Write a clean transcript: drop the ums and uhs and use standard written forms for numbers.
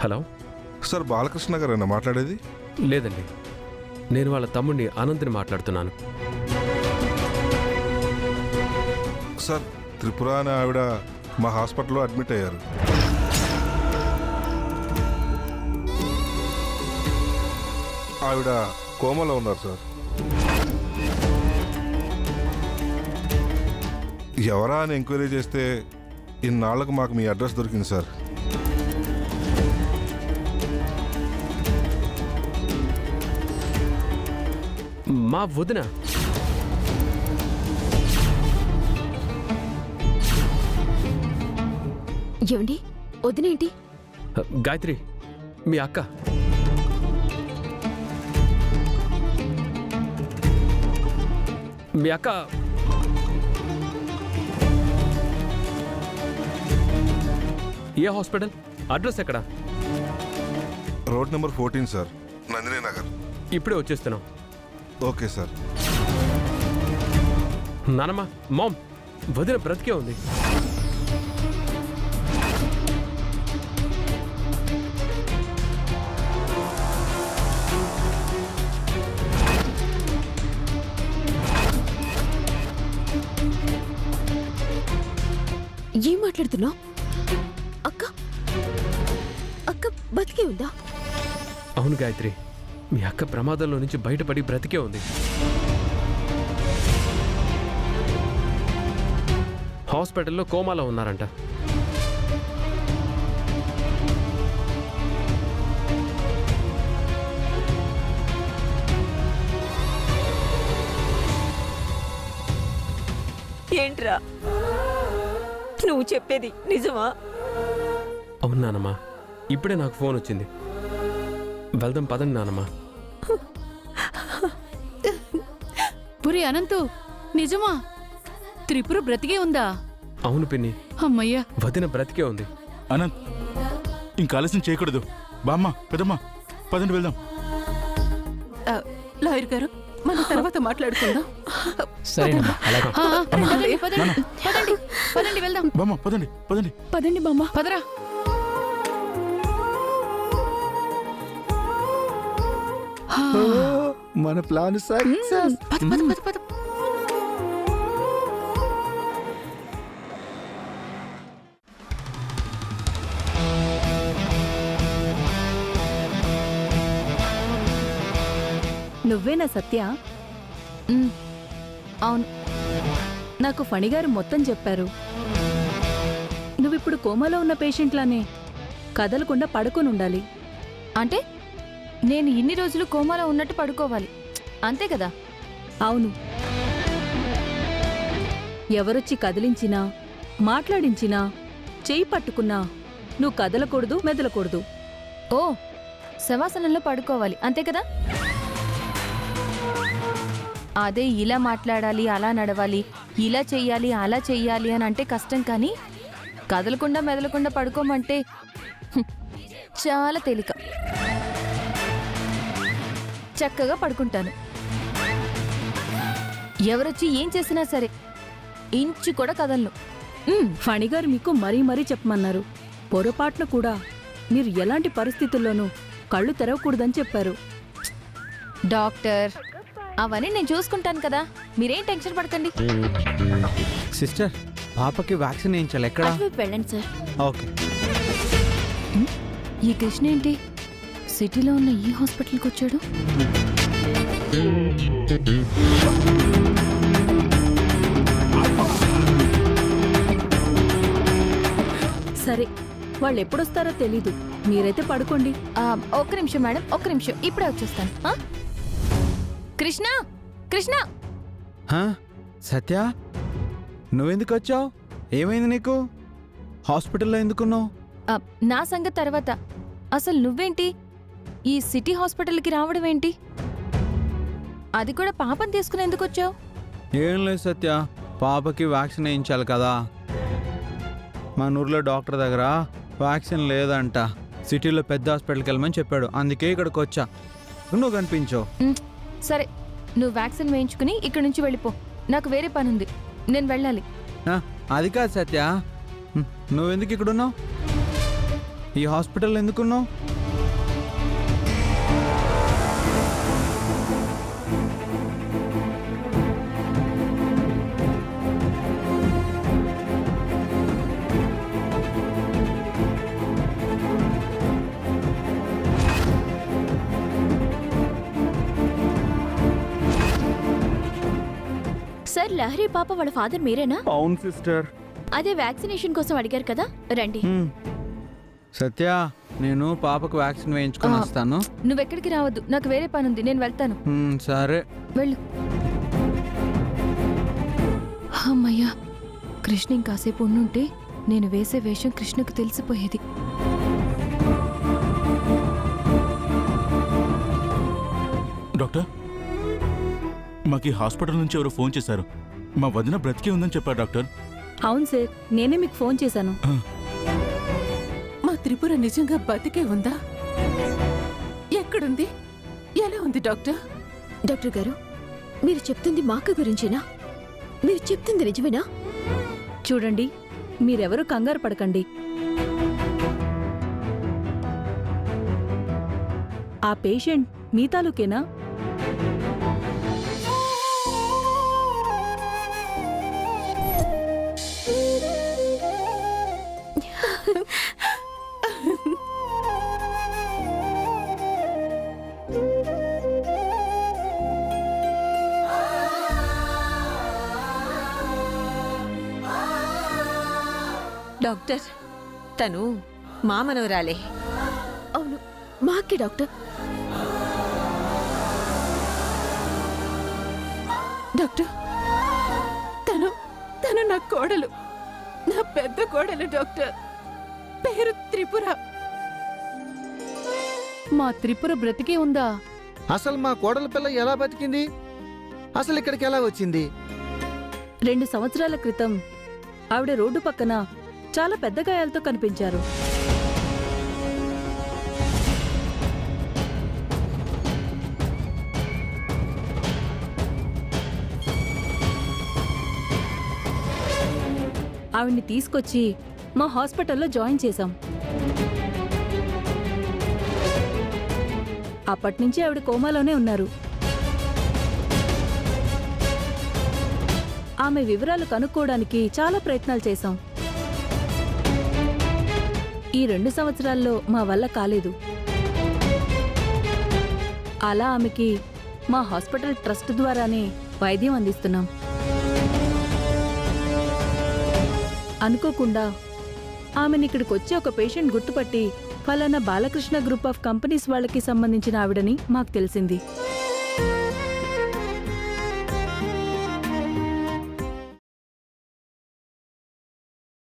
Hello sir Balakrishna గారేనా మాట్లాడేది? లేదండి, నేను వాళ్ళ తమ్ముడిని అనంత్ని మాట్లాడుతున్నాను. సార్ త్రిపుర అనే ఆవిడ మా హాస్పిటల్లో అడ్మిట్ అయ్యారు. ఆవిడ కోమాలో ఉన్నారు సార్. ఎవరా అని ఎంక్వైరీ చేస్తే ఇన్నాళ్లకు మాకు మీ అడ్రస్ దొరికింది సార్. మా వదిన ఏమండి? వదినేంటి? గాయత్రి, మీ అక్క. మీ అక్క ఏ హాస్పిటల్? అడ్రస్ ఎక్కడ? Road number 14 sir, Nandini Nagar. ఇప్పుడే వచ్చేస్తున్నాం. Okay sir. నానమ్మ, మామ్, వదిన బ్రతికే ఉంది. ఏం మాట్లాడుతున్నావు? అక్క అక్క బతికే ఉందా? అవును గాయత్రి, మీ అక్క ప్రమాదంలో నుంచి బయటపడి బ్రతికే ఉంది. హాస్పిటల్లో కోమాలో ఉన్నారంట. ఏంట్రా నువ్వు చెప్పేది నిజమా? అవును నానమ్మా, ఇప్పుడే నాకు ఫోన్ వచ్చింది. వెళ్దాం పదండి నానమ్మా. పురి అనంతు, నిజమా? త్రిపుర బ్రతికే ఉందా? అవును పిన్ని, అమ్మయ్యా, వదిన బ్రతికే ఉంది. అనంత్, ఇంకా ఆలస్యం చేయకూడదు. బామ్మ, పెదమ్మ, పదండి వెళ్దాం. లాయర్ గారు, మనం తర్వాత మాట్లాడుకుందాం. సరేనమ్మా, అలాగే. పదండి పదండి పదండి పదండి వెళ్దాం. బామ్మ, పదండి పదండి. పదండి బామ్మ, పదరా. మన ప్లాన్ సక్సెస్. పద పద పద పద. నువ్వేనా సత్య? అవును, నాకు ఫణిగారు మొత్తం చెప్పారు. నువ్విప్పుడు కోమాలో ఉన్న పేషెంట్లానే కదలకుండా పడుకొని ఉండాలి. అంటే నేను ఇన్ని రోజులు కోమాలో ఉన్నట్టు పడుకోవాలి, అంతే కదా? అవును. ఎవరొచ్చి కదిలించినా, మాట్లాడించినా, చేయి పట్టుకున్నా నువ్వు కదలకూడదు, మెదలకూడదు. ఓ, శవాసనంలో పడుకోవాలి, అంతే కదా? అదే ఇలా మాట్లాడాలి, అలా నడవాలి, ఇలా చెయ్యాలి, అలా చెయ్యాలి అని అంటే కష్టం. కానీ కదలకుండా మెదలకుండా పడుకోమంటే చాలా తేలిక. చక్కగా పడుకుంటాను. ఎవరొచ్చి ఏం చేసినా సరే ఇంచు కూడా కదలను. ఫణిగారు మీకు మరీ మరీ చెప్పమన్నారు. పొరపాటున కూడా మీరు ఎలాంటి పరిస్థితుల్లోనూ కళ్ళు తెరవకూడదని చెప్పారు. డాక్టర్, అవన్నీ నేను చూసుకుంటాను కదా, మీరేం టెన్షన్ పడకండి. సిస్టర్, పాపకి వ్యాక్సిన్ వేయించాలి. ఎక్కడ? అటువైపు వెళ్ళండి సార్. ఓకే. ఈ కృష్ణ ఏంటి సిటీలో ఉన్న ఈ హాస్పిటల్కి వచ్చాడు? సరే, వాళ్ళు ఎప్పుడొస్తారో తెలీదు. మీరైతే పడుకోండి. ఒక్క నిమిషం మేడం, ఒక్క నిమిషం, ఇప్పుడే వచ్చేస్తాను. కృష్ణ, కృష్ణ. సత్య, నువ్వెందుకు వచ్చావు? ఏమైంది నీకు? హాస్పిటల్లో ఎందుకున్నావు? నా సంగతి తర్వాత, అసలు నువ్వేంటి ఈ సిటీ హాస్పిటల్కి రావడం ఏంటి? అది కూడా పాపని తీసుకుని ఎందుకు వచ్చావు? ఏం లేదు సత్య, పాపకి వ్యాక్సిన్ వేయించాలి కదా. మన ఊర్లో డాక్టర్ దగ్గర వ్యాక్సిన్ లేదంట. సిటీలో పెద్ద హాస్పిటల్కి వెళ్ళమని చెప్పాడు, అందుకే ఇక్కడికి వచ్చా. నువ్వు కనిపించావు. సరే, నువ్వు వ్యాక్సిన్ వేయించుకుని ఇక్కడి నుంచి వెళ్ళిపో. నాకు వేరే పని ఉంది, నేను వెళ్ళాలి. అది కాదు సత్య, నువ్వెందుకు ఇక్కడ ఉన్నావు? ఈ హాస్పిటల్ ఎందుకున్నావు? సార్ లహరి పాప వాళ్ళ ఫాదర్ మీరేనా? అవును సిస్టర్. అదే వ్యాక్సినేషన్ కోసం అడిగారు కదా, రండి. సత్య, నేను పాపకు వ్యాక్సిన్ వేయించుకొని వస్తాను. నువ్వెక్కడికి రావద్దు, నాకు వేరే పని ఉంది, నేను వెళ్తాను. సరే. వెళ్ళు. అమ్మయ్యా, కృష్ణ ఇంకాసేపు ఉండుంటే నేను వేసే వేషం కృష్ణకు తెలిసిపోయేది. డాక్టర్, మాకు ఈ హాస్పిటల్ నుంచి ఎవరో ఫోన్ చేశారు. మా వదిన బ్రతికే ఉందని చెప్పారు డాక్టర్. అవును సార్, నేనే మీకు ఫోన్ చేశాను. మా త్రిపుర నిజంగా బతికే ఉందా? ఎక్కడుంది? ఎలా ఉంది డాక్టర్? డాక్టర్ గారు, మీరు చెప్తుంది మా అక్క గురించేనా? మీరు చెప్తుంది నిజమేనా? చూడండి, మీరెవరూ కంగారు పడకండి. ఆ పేషెంట్ మీ తాలూకేనా? డాక్టర్, తను మా మనవరాలే. అవును, మా అక్కే డాక్టర్. డాక్టర్, తను తను నా కోడలు, నా పెద్ద కోడలు డాక్టర్. పేరు త్రిపుర. మా త్రిపుర బ్రతికే ఉందా? అసలు మా కోడల పిల్ల ఎలా బతికింది? అసలు ఇక్కడికి ఎలా వచ్చింది? 2 సంవత్సరాల క్రితం ఆవిడ రోడ్డు పక్కన చాలా పెద్ద గాయాలతో కనిపించారు. ఆవిడ్ని తీసుకొచ్చి మా హాస్పిటల్లో జాయిన్ చేశాం. అప్పటినుంచి ఆవిడ కోమాలోనే ఉన్నారు. ఆమె వివరాలు కనుక్కోవడానికి చాలా ప్రయత్నాలు చేశాం. ఈ 2 సంవత్సరాల్లో మా వల్ల కాలేదు. అలా ఆమెకి మా హాస్పిటల్ ట్రస్ట్ ద్వారానే వైద్యం అందిస్తున్నాం. అనుకోకుండా ఆమెను ఇక్కడికి వచ్చి ఒక పేషెంట్ గుర్తుపట్టి ఫలానా బాలకృష్ణ గ్రూప్ ఆఫ్ కంపెనీస్ వాళ్ళకి సంబంధించిన ఆవిడని మాకు తెలిసింది.